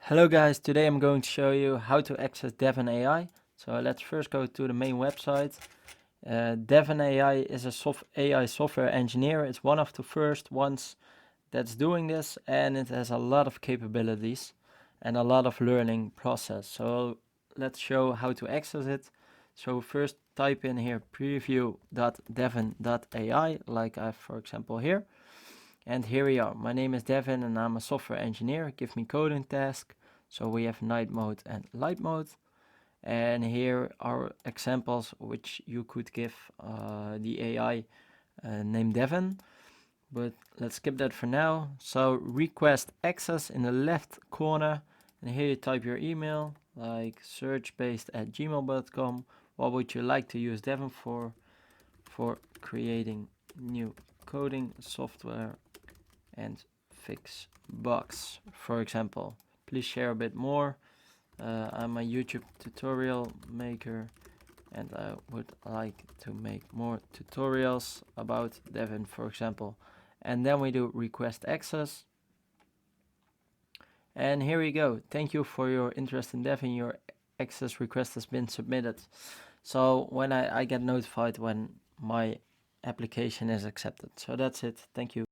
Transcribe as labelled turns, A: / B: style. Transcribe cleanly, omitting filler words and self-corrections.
A: Hello guys, today I'm going to show you how to access Devin AI. So let's first go to the main website. Devin AI is a AI software engineer. It's one of the first ones that's doing this, and it has a lot of capabilities and a lot of learning process. So let's show how to access it. So first type in here preview.devin.ai, like I have for example here. And here we are. My name is Devin and I'm a software engineer. Give me coding task. So we have night mode and light mode. And here are examples which you could give the AI named Devin. But let's skip that for now. So request access in the left corner. And here you type your email, like searchbased@gmail.com. What would you like to use Devin for? For creating new coding software and fix bugs, for example. Please share a bit more. I'm a YouTube tutorial maker and I would like to make more tutorials about Devin, for example. And then we do request access. And here we go. Thank you for your interest in Devin. Your access request has been submitted. So when I get notified when my application is accepted. So that's it. Thank you.